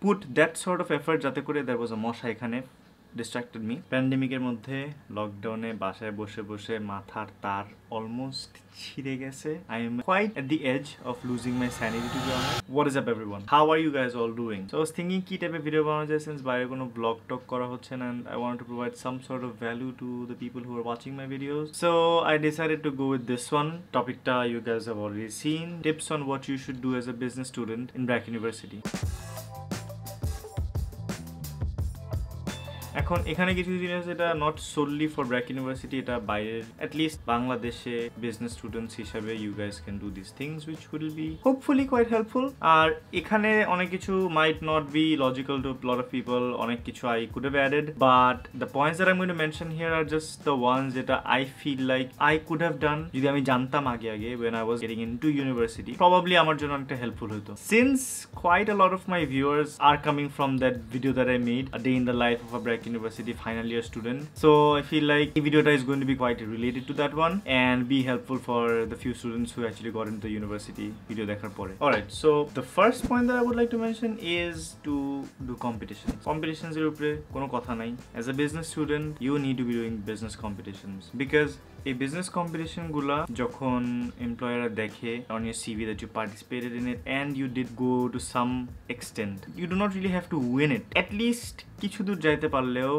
put that sort of effort যাতে করে there was a মশা এখানে distracted me. প্যান্ডেমিকের মধ্যে লকডাউনে বাসায় বসে বসে মাথার তার অলমোস্ট ছিঁড়ে গেছে. I am quite at the edge of losing my sanity to be honest. What is up everyone? How are you guys all doing? So I was thinking কি টাইপের ভিডিও বানানো যায় since বাইরে কোনো ব্লগ টক করা হচ্ছে না and I wanted to provide some sort of value to the people who are watching my videos. So I decided to go with this one. Topicটা you guys have already seen. Tips on what you should do as a business student in Brack University. এখন এখানে কিছু জিনিস এটা not solely for BRAC university, এটা বাইরের at least বাংলাদেশে business students হিসাবে you guys can do this things which will be hopefully quite helpful. আর এখানে অনেক কিছু might not be logical to lot of people, অনেক কিছু I could have added, but the points that I am going to mention here are just the ones যেটা I feel like I could have done যদি আমি জানতাম আগে when I was getting into university. Probably আমার জন্য অনেকটা helpful হতো. Since quite a lot of my viewers are coming from that video that I made, A Day in the Life of a Brack University final year student, so I feel like the video is going to be quite related to that one and be helpful for the few students who actually got into the university video dekhar pore. Alright, so the first point that I would like to mention is to do competitions er upre kono kotha nai. As a business student you need to be doing business competitions because এই business competition গুলা যখন এমপ্লয়াররা দেখে on your CV that you participated in it and you did go to some extent, you do not really have to win it. At least কিছু দূর যাইতে পারলেও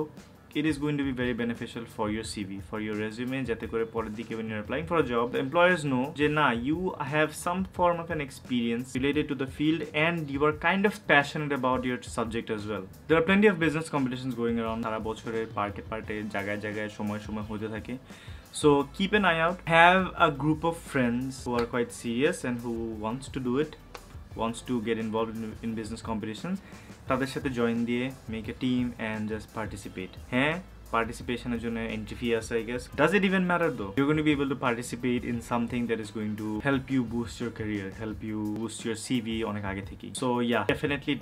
it is going to be very beneficial for your CV, for your resume, যাতে করে পরের দিকে when you're applying for a job the employers know যে না you have some form of an experience related to the field and you are kind of passionate about your subject as well. There are plenty of business competitions going around সারা বছরে পার্টে জায়গায় জায়গায় সময় হতে থাকে. So keep an eye out. Have a group of friends who are quite serious and who wants to do it, wants to get involved in business competitions. তাদের সাথে join দিয়ে make a team and just participate. হ্যাঁ, participation এর জন্য entry fee আছে I guess. Does it even matter though? You're going to be able to participate in something that is going to help you boost your career, help you boost your CV অনেক আগে থেকে. So yeah,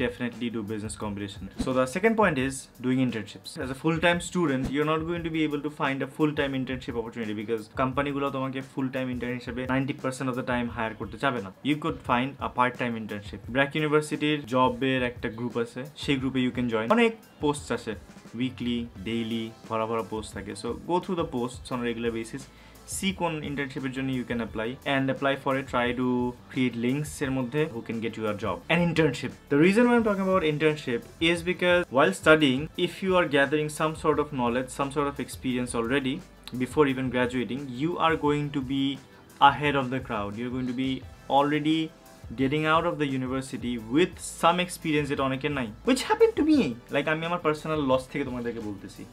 definitely do business competition. So the second point is doing internships. As a full-time student, you're not going to be able to find a full-time internship opportunity because company গুলো তোমাকে full-time intern হিসেবে 90% of the time hire করতে চাবে না. You could find a part-time internship. Brack University জবের একটা group আছে, সেই গ্রুপে you can join. অনেক পোস্টস আছে, weekly, daily, ভরা পোস্ট থাকে. So go through the posts on a regular basis. See কোন internship এর জন্য you can apply for it. Try to create links এর মধ্যে who can get you a job. An internship. The reason why I'm talking about internship is because while studying, if you are gathering some sort of knowledge, some sort of experience already before even graduating, you are going to be ahead of the crowd. You're going to be already getting out of the university with some experience that অনেকের নাই, which happened to me. Like আমি আমার personal loss থেকে তোমাদেরকে বলতেছি.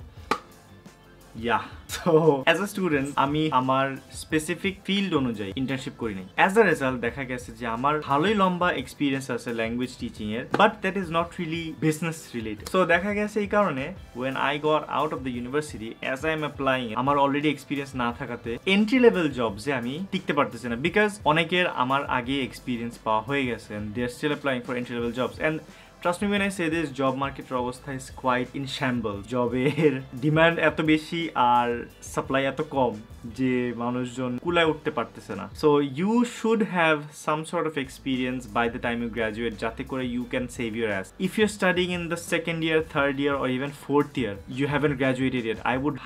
Yeah, so as a student আমি আমার specific field অনুযায়ী ইন্টার্নশিপ করি নাই. As a result দেখা গেছে যে আমার ভালোই লম্বা এক্সপিরিয়েন্স আছে ল্যাঙ্গুয়েজ টিচিং এর, but that is not really business related. So দেখা গেছে এই কারণে when I got out of the university, as I am applying, আমার অলরেডি এক্সপিরিয়েন্স না থাকাতে এন্ট্রি লেভেল জবসে আমি টিকতে পারতেছি না বিকজ অনেকের আমার আগে এক্সপিরিয়েন্স পাওয়া হয়ে গেছে and they are still applying for entry level jobs. And trust me when I say this, job market অবস্থা is quite in shambles. জবের ডিমান্ড এত বেশি আর সাপ্লাই এত কম যে মানুষজন কুলায় উঠতে পারতেছে না. So you should have some sort of experience by the time you graduate যাতে করে you can save your ass. If you're studying in the second year, third year or even fourth year, you haven't graduated yet, I would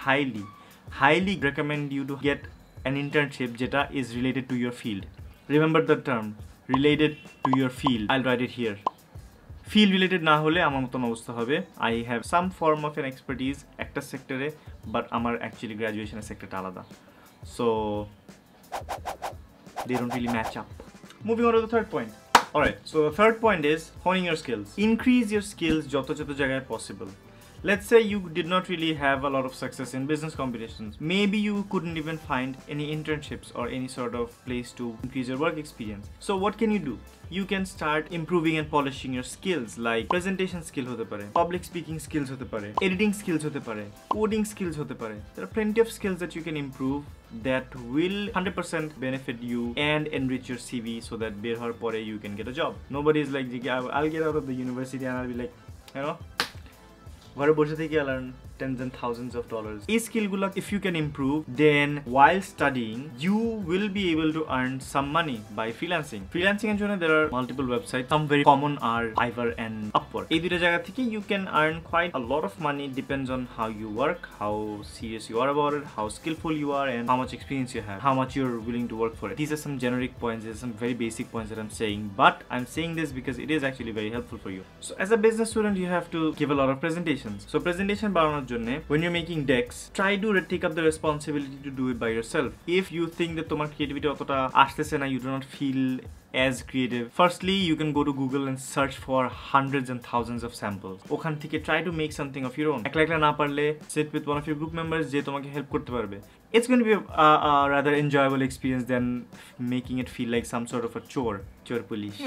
highly recommend you to get an internship যেটা is related to your field. Remember the term, related to your field. I'll write it here. Field related না হলে আমার মতন অবস্থা হবে. I have some form of an expertise একটা সেক্টরে, but আমার অ্যাকচুয়ালি গ্র্যাজুয়েশনের সেক্টরটা আলাদা. So they don't really match up. Moving on to the third point. Alright, so the third point is honing your skills. Increase your skills যত জায়গায় possible. Let's say you did not really have a lot of success in business competitions. Maybe you couldn't even find any internships or any sort of place to increase your work experience. So what can you do? You can start improving and polishing your skills like presentation skill hote pare, public speaking skills hote pare, editing skills hote pare, coding skills hote pare. There are plenty of skills that you can improve that will 100% benefit you and enrich your CV so that ber hor pore you can get a job. Nobody is like I'll get out of the university and I'll be like, you know, ঘরে বসে থেকে learn tens and thousands of dollars. এই স্কিলগুলো if you can improve, then while studying you will be able to earn some money by freelancing. Freelancing এর জন্য there are multiple websites. Some very common are Fiverr and Upwork. এই দুটো জায়গা থেকে you can earn quite a lot of money. Depends on how you work, how serious you are about it, how skillful you are, and how much experience you have, how much you're willing to work for it. These are some generic points. These are some very basic points that I'm saying, but I'm saying this because it is actually very helpful for you. So as a business student, you have to give a lot of presentations. So presentation বানানোর জন্য when you're making decks, try to take up the responsibility to do it by yourself. If you think that তোমার creativity অতটা আসতেছে না, you do not feel as creative, firstly you can go to Google and search for hundreds and thousands of samples. ওখান থেকে try to make something of your own. একলা না পারলে sit with one of your group members যে তোমাকে help করতে পারবে. It's going to be a rather enjoyable experience than making it feel like some sort of a chore police.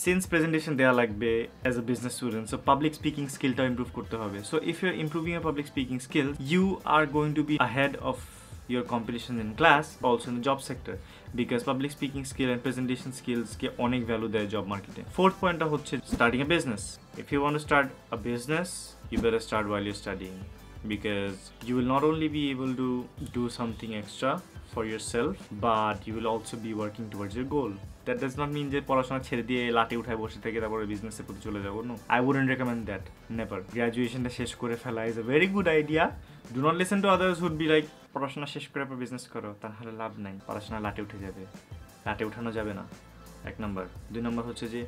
Since presentation দেয়া লাগবে as a business student, so public speaking skillটা improve করতে হবে. So if you're improving your public speaking skills, you are going to be ahead of your competition in class, also in the job sector, because public speaking skill and presentation skills কে অনেক value দেয় job market. Fourth point হচ্ছে starting a business. If you want to start a business, you better start while you're studying, because you will not only be able to do something extra for yourself, but you will also be working towards your goal. That does not mean যে পড়াশোনা ছেড়ে দিয়ে লাঠি উঠায় বসে থেকে তারপরে বিজনেসের প্রতি চলে যাবো। No, I wouldn't recommend that. Never. Graduationটা শেষ করে ফেলা is a very good idea. Do not listen to others who would be like পড়াশোনা শেষ করে পর বিজনেস করো, তাহলে লাভ নাই, পড়াশোনা লাঠি উঠে যাবে, লাঠি উঠানো যাবে না। এক নাম্বার। দুই নাম্বার হচ্ছে যে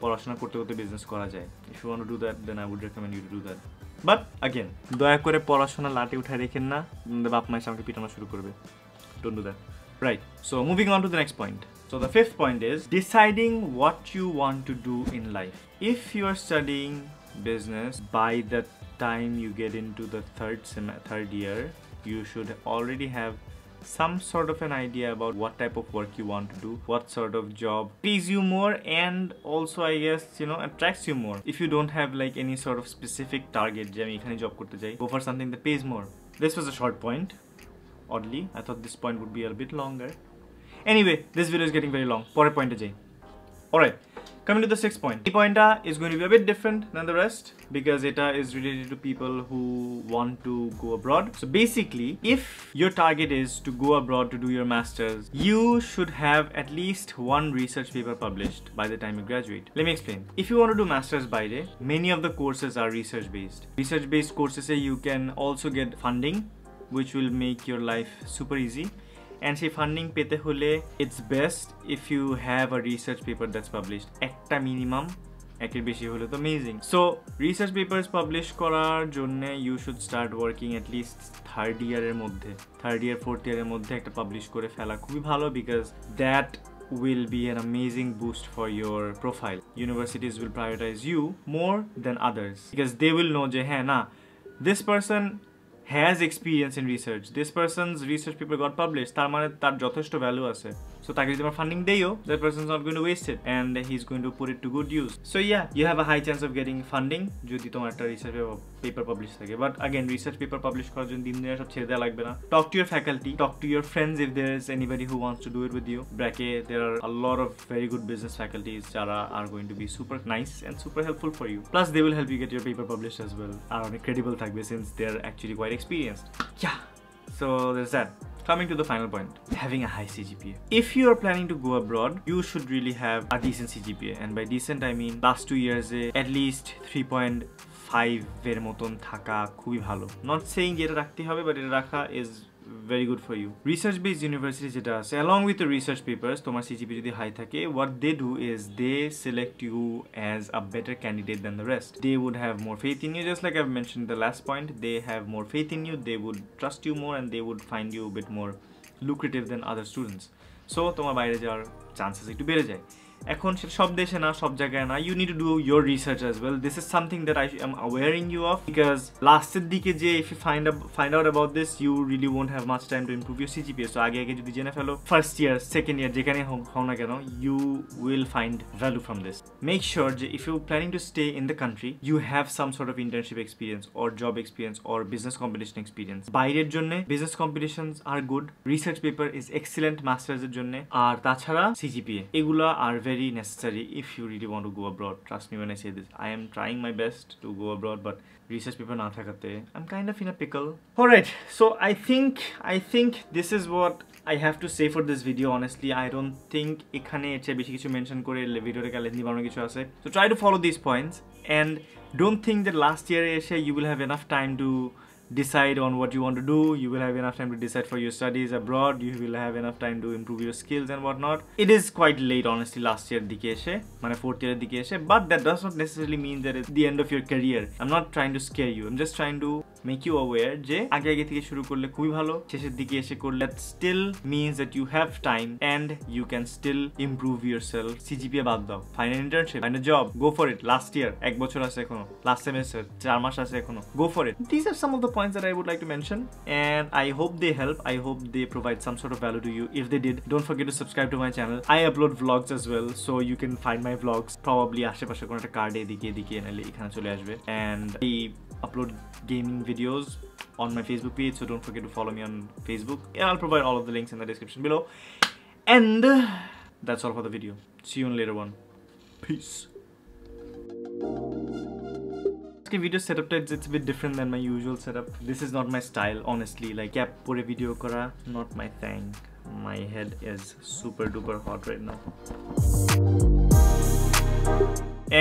পড়াশোনা করতে করতে বিজনেস করা যায়। If you want to do that, then I would recommend you to do that. But again, দয়া করে পড়াশোনা লাঠি উঠায় রেখেন না, বাপ মা এসে আমাকে পিটানো শুরু করবে। Don't do that. Right. So moving on to the next point. So the fifth point is deciding what you want to do in life. If you are studying business, by the time you get into the third year, you should already have some sort of an idea about what type of work you want to do, what sort of job pays you more, and also I guess attracts you more. If you don't have like any sort of specific target, je ami ekhane job korte jai, go for something that pays more. This was a short point. Oddly, I thought this point would be a bit longer. Anyway, this video is getting very long. Pore point jai. Alright, coming to the sixth point. The point is going to be a bit different than the rest because it is related to people who want to go abroad. So basically, if your target is to go abroad to do your masters, you should have at least one research paper published by the time you graduate. Let me explain. If you want to do masters by day, many of the courses are research based. Research based courses you can also get funding, which will make your life super easy. And সেই funding পেতে হলে it's best if you have a research paper that's published. একটা minimum, একের বেশি হলে তো amazing. So research papers publish করার জন্য you should start working at least third year এর মধ্যে, third year fourth year এর মধ্যে একটা পাবলিশ করে ফেলা খুবই ভালো, because that will be an amazing boost for your profile. Universities will prioritize you more than others because they will know যে হ্যাঁ না, this person has experience in research, this person's research paper got published, তার মানে তার যথেষ্ট value আছে। So তাকে যদি আমরা funding দেইও, that person's not going to waste it and he's going to put it to good use. So yeah, you have a high chance of getting funding যদি তোমার একটা research paper publish থাকে। But again, research paper publish করার জন্য দিন দিনে সব ছেড়ে দেওয়া লাগবে না। Talk to your faculty, talk to your friends if there is anybody who wants to do it with you. Bracket, there are a lot of very good business faculties যারা are going to be super nice and super helpful for you. Plus they will help you get your paper published as well. আর অনেক credible থাকবে since they are actually quite experienced. Yeah, so there's that. Coming to the final point, having a high CGPA. If you are planning to go abroad, you should really have a decent CGPA, and by decent I mean last 2 years at least 3.5 এর মতন থাকা খুবই ভালো। Not saying এটা রাখতে হবে, but এটা রাখা is very good for you. Research based universities যেটা আছে, along with the research papers, তোমার CGPA যদি high থাকে, what they do is they select you as a better candidate than the rest. They would have more faith in you, just like I've mentioned the last point. They have more faith in you, they would trust you more, and they would find you a bit more lucrative than other students. So তোমার বাইরে যাওয়ার chances একটু বেড়ে যায়। এখন সেটা সব দেশে না, সব জায়গায় না, you need to do your research as well. This is something that I am awareing you of, because লাস্টের দিকে যে if you find out about this, you really won't have much time to improve your CGPA. So আগে যদি জেনে ফেলো, first year, second year যেখানে হও না কেন, you will find value from this. Make sure that if you're planning to stay in the country, you have some sort of internship experience or job experience or business competition experience. বাইরের জন্য business competitions are good, research paper is excellent masters এর জন্য, আর তাছাড়া CGPA এগুলা are very necessary if you really want to go abroad. Trust me when I say this. I am trying my best to go abroad, but research paper na thakate, I'm kind of in a pickle. Alright, so I think this is what I have to say for this video. Honestly, I don't think ekhane eche beshi kichu mention kore video ta lengthy banano kichu ase. So try to follow these points and don't think that last year eshe you will have enough time to decide on what you want to do. You will have enough time to decide for your studies abroad. You will have enough time to improve your skills and whatnot. It is quite late, honestly, last year dike eshe, mane 4th year dike eshe, but that does not necessarily mean that it's the end of your career. I'm not trying to scare you. I'm just trying to make you aware je age theke shuru korle khubই ভালো, শেষের দিকে এসে করলে that still means that you have time and you can still improve yourself. CGPA বাদ দাও, find an internship, find a job, go for it. Last year এক বছর আছে এখনো, last semester 4 মাস আছে এখনো, go for it. These are some of the points that I would like to mention and I hope they help. I hope they provide some sort of value to you. If they did, don't forget to subscribe to my channel. I upload vlogs as well, so you can find my vlogs probably আশেপাশে কোনো একটা কার্ডে এদিকে নালে এখানে চলে আসবে, and I upload gaming videos on my Facebook page, so don't forget to follow me on Facebook, and I'll provide all of the links in the description below. And that's all for the video. See you in later one. Peace. This video setup it's a bit different than my usual setup. This is not my style, honestly. Like cap pure video kora, not my thing. My head is super duper hot right now.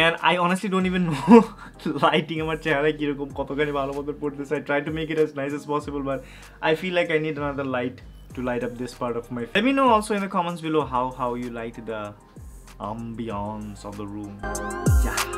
And I honestly don't even know lighting আমার চেহারা কি রকম কতখানি ভালো মতো পড়তেছে. I try to make it as nice as possible, but I feel like I need another light to light up this part of my face. Let me know also in the comments below how you liked the ambiance of the room. Yeah.